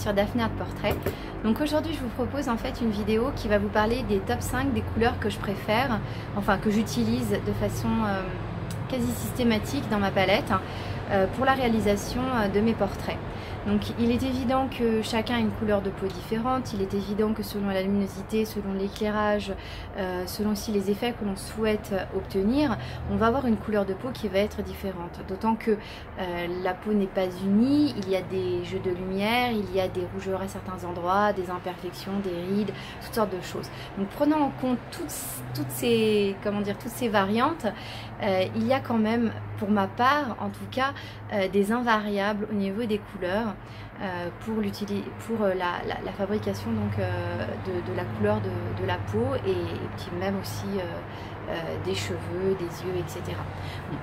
sur Daphné Art Portrait. Donc aujourd'hui je vous propose en fait une vidéo qui va vous parler des top 5 des couleurs que je préfère, enfin que j'utilise de façon quasi systématique dans ma palette pour la réalisation de mes portraits. Donc il est évident que chacun a une couleur de peau différente, il est évident que selon la luminosité, selon l'éclairage, selon aussi les effets que l'on souhaite obtenir, on va avoir une couleur de peau qui va être différente. D'autant que la peau n'est pas unie, il y a des jeux de lumière, il y a des rougeurs à certains endroits, des imperfections, des rides, toutes sortes de choses. Donc prenant en compte toutes ces variantes, il y a quand même, pour ma part en tout cas, des invariables au niveau des couleurs pour la fabrication donc, de la couleur de la peau et puis même aussi des cheveux, des yeux, etc. Bon.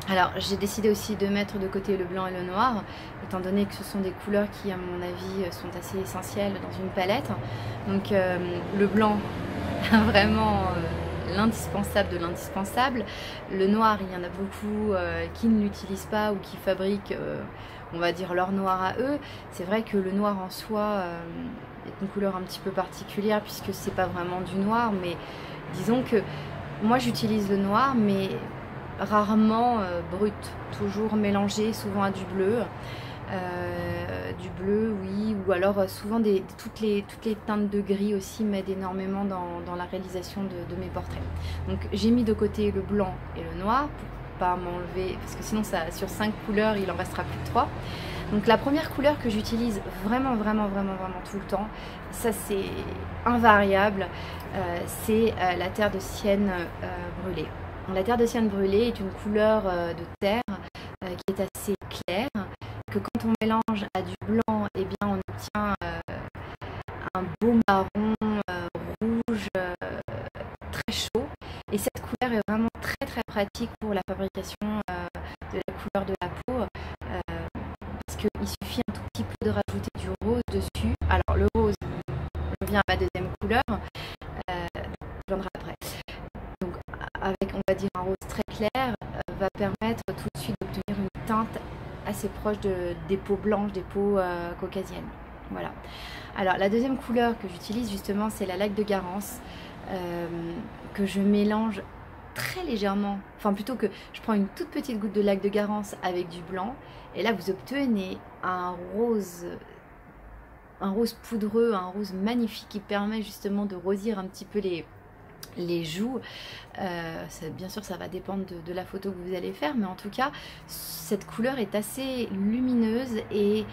Alors j'ai décidé aussi de mettre de côté le blanc et le noir, étant donné que ce sont des couleurs qui à mon avis sont assez essentielles dans une palette. Donc le blanc, vraiment l'indispensable de l'indispensable. Le noir, il y en a beaucoup qui ne l'utilisent pas ou qui fabriquent, on va dire, leur noir à eux. C'est vrai que le noir en soi est une couleur un petit peu particulière puisque c'est pas vraiment du noir, mais disons que moi j'utilise le noir, mais rarement brut, toujours mélangé souvent à du bleu. Oui, ou alors souvent toutes les teintes de gris aussi m'aident énormément dans la réalisation de mes portraits. Donc j'ai mis de côté le blanc et le noir pour pas m'enlever, parce que sinon ça, sur 5 couleurs il en restera plus que 3. Donc la première couleur que j'utilise vraiment tout le temps, ça c'est invariable, c'est la terre de sienne brûlée. La terre de sienne brûlée est une couleur de terre qui est assez claire, que quand on mélange à du blanc, eh bien on obtient un beau marron rouge très chaud, et cette couleur est vraiment très pratique pour la fabrication de la couleur de la peau, parce qu'il suffit un tout petit peu de rajouter du rose dessus. Alors le rose, je reviens à ma deuxième couleur, je viendrai après. Donc avec, on va dire, un rose très clair, va permettre tout de suite d'obtenir une teinte assez proche des peaux blanches, des peaux caucasiennes. Voilà. Alors la deuxième couleur que j'utilise justement, c'est la laque de Garance, que je mélange très légèrement, enfin plutôt que je prends une toute petite goutte de laque de Garance avec du blanc, et là vous obtenez un rose poudreux, un rose magnifique qui permet justement de rosir un petit peu les joues. Bien sûr ça va dépendre de la photo que vous allez faire, mais en tout cas cette couleur est assez lumineuse et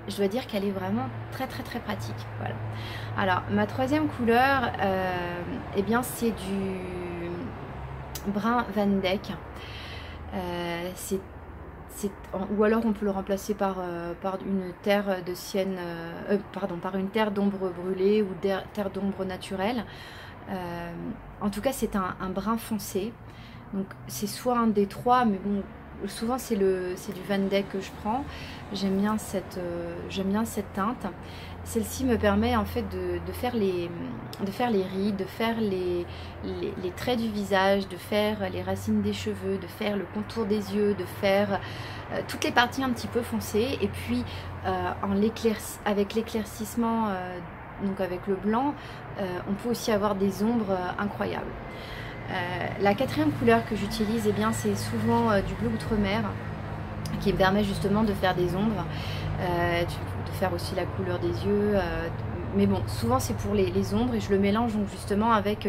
je dois dire qu'elle est vraiment très pratique. Voilà. Alors ma troisième couleur, eh bien c'est du brun Van Dyck, ou alors on peut le remplacer par une terre de sienne, par une terre d'ombre brûlée ou terre d'ombre naturelle. En tout cas c'est un brun foncé, donc c'est soit un des trois, mais bon souvent c'est du Van Dyck que je prends. J'aime bien cette teinte. Celle-ci me permet en fait de faire les rides, de faire les traits du visage, de faire les racines des cheveux, de faire le contour des yeux, de faire toutes les parties un petit peu foncées, et puis avec l'éclaircissement, donc avec le blanc, on peut aussi avoir des ombres incroyables. La quatrième couleur que j'utilise, eh bien c'est souvent du bleu outre-mer, qui me permet justement de faire des ombres, de faire aussi la couleur des yeux, mais bon souvent c'est pour les ombres, et je le mélange donc justement avec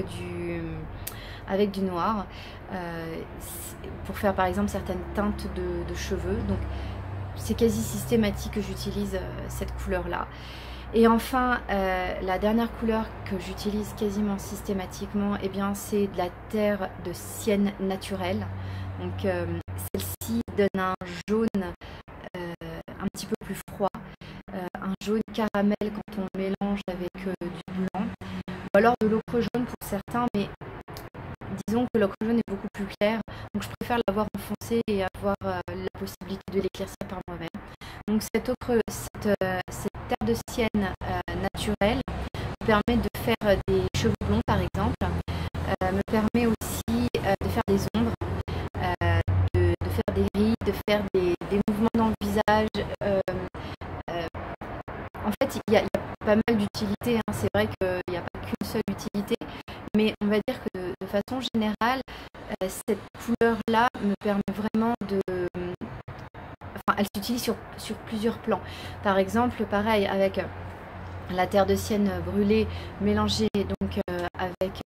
du noir, pour faire par exemple certaines teintes de cheveux. Donc c'est quasi systématique que j'utilise cette couleur là. Et enfin, la dernière couleur que j'utilise quasiment systématiquement, eh bien c'est de la terre de sienne naturelle. Donc celle-ci donne un jaune un petit peu plus froid, un jaune caramel quand on mélange avec du blanc, ou alors de l'ocre jaune pour certains, mais disons que l'ocre jaune est beaucoup plus clair, donc je préfère l'avoir enfoncé et avoir la possibilité de l'éclaircir par moi-même. Donc cette terre de sienne naturelle me permet de faire des cheveux blonds par exemple, me permet aussi de faire des ombres, de faire des rides, de faire des mouvements dans le visage. En fait, il y a pas mal d'utilités, hein. C'est vrai qu'il n'y a pas qu'une seule utilité, mais on va dire que de façon générale, cette couleur-là me permet vraiment de... Enfin, elle s'utilise sur plusieurs plans. Par exemple, pareil, avec la terre de sienne brûlée mélangée donc avec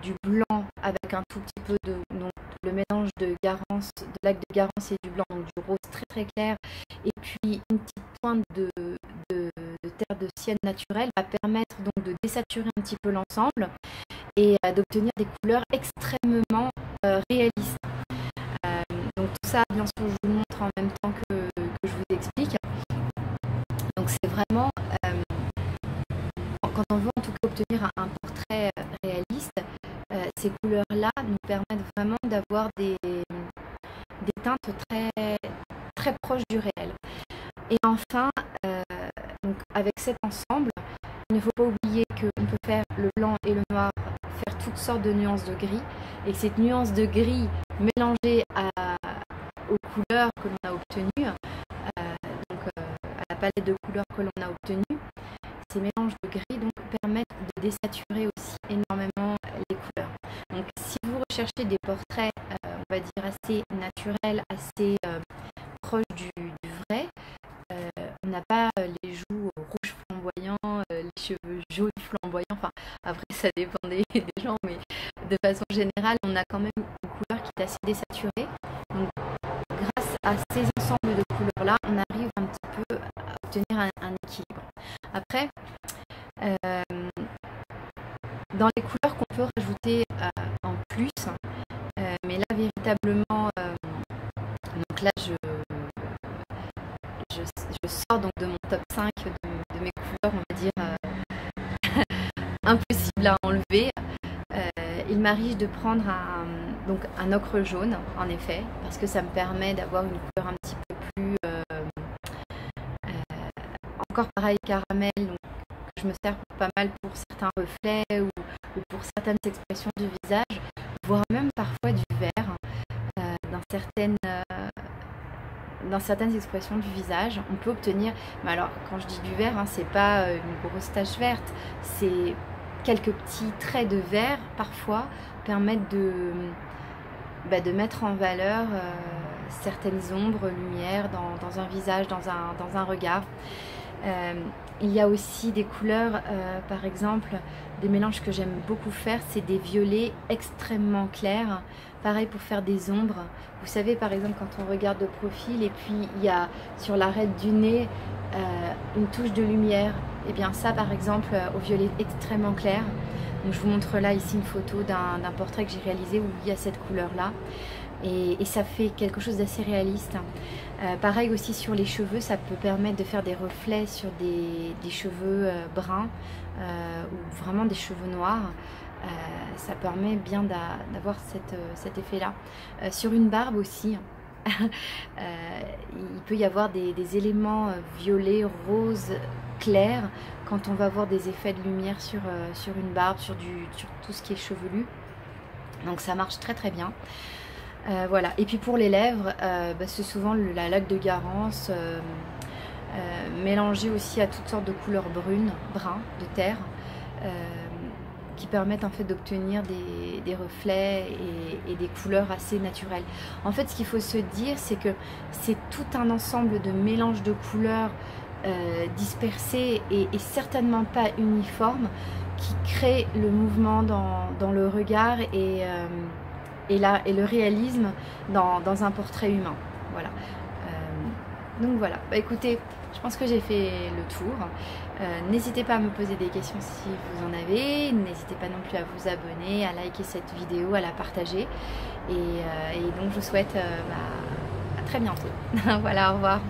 du blanc, avec un tout petit peu de... Donc, le mélange de Garance, de lac de Garance et du blanc, donc du rose très très clair, et puis une petite pointe de terre de sienne naturelle va permettre donc de désaturer un petit peu l'ensemble et d'obtenir des couleurs extrêmement réalistes. Donc tout ça, bien sûr, je vous montre en même temps que je vous explique. Donc c'est vraiment, quand on veut en tout cas obtenir un portrait réaliste, ces couleurs-là nous permettent vraiment d'avoir des teintes très, très proches du réel. Et enfin, donc avec cet ensemble, il ne faut pas oublier qu'on peut faire le blanc et le noir, faire toutes sortes de nuances de gris, et que cette nuance de gris mélangée aux couleurs que l'on a obtenues, à la palette de couleurs que l'on a obtenue, ces mélanges de gris donc permettent de désaturer aussi énormément les couleurs. Donc si vous recherchez des portraits, on va dire assez naturels, assez proches du vrai, on n'a pas les joues rouges flamboyants, les cheveux jaunes flamboyants, enfin après ça dépend des gens, mais de façon générale on a quand même une couleur qui est assez désaturée. Donc grâce à ces ensembles de couleurs là, on arrive un petit peu à obtenir un équilibre. Après, dans les couleurs qu'on peut rajouter en plus, mais là véritablement, donc là je sors donc de mon top 5 de mes couleurs, on va dire, impossible à enlever. Il m'arrive de prendre donc un ocre jaune, en effet, parce que ça me permet d'avoir une couleur un petit peu plus... encore pareil, caramel, donc je me sers pas mal pour certains reflets ou pour certaines expressions du visage, voire même parfois du vert, dans certaines expressions du visage. On peut obtenir, mais alors quand je dis du vert, hein, c'est pas une grosse tache verte, c'est quelques petits traits de vert parfois permettent de mettre en valeur certaines ombres, lumières dans un visage, dans un regard. Il y a aussi des couleurs, par exemple, des mélanges que j'aime beaucoup faire, c'est des violets extrêmement clairs. Pareil pour faire des ombres. Vous savez, par exemple, quand on regarde de profil et puis il y a sur l'arête du nez une touche de lumière, et bien ça, par exemple, au violet extrêmement clair. Donc, je vous montre là ici une photo d'un portrait que j'ai réalisé où il y a cette couleur-là. Et ça fait quelque chose d'assez réaliste. Pareil aussi sur les cheveux, ça peut permettre de faire des reflets sur des cheveux bruns ou vraiment des cheveux noirs. Ça permet bien d'avoir cet effet-là. Sur une barbe aussi, il peut y avoir des éléments violets, roses, clairs quand on va avoir des effets de lumière sur une barbe, sur tout ce qui est chevelu. Donc ça marche très très bien. Voilà. Et puis pour les lèvres, c'est souvent la laque de Garance mélangée aussi à toutes sortes de couleurs brunes, brun, de terre, qui permettent en fait d'obtenir des reflets et des couleurs assez naturelles. En fait, ce qu'il faut se dire, c'est que c'est tout un ensemble de mélanges de couleurs dispersés et certainement pas uniformes qui créent le mouvement dans le regard et le réalisme dans un portrait humain. Voilà. Donc voilà, écoutez, je pense que j'ai fait le tour. N'hésitez pas à me poser des questions si vous en avez. N'hésitez pas non plus à vous abonner, à liker cette vidéo, à la partager. Et donc je vous souhaite à très bientôt. Voilà, au revoir.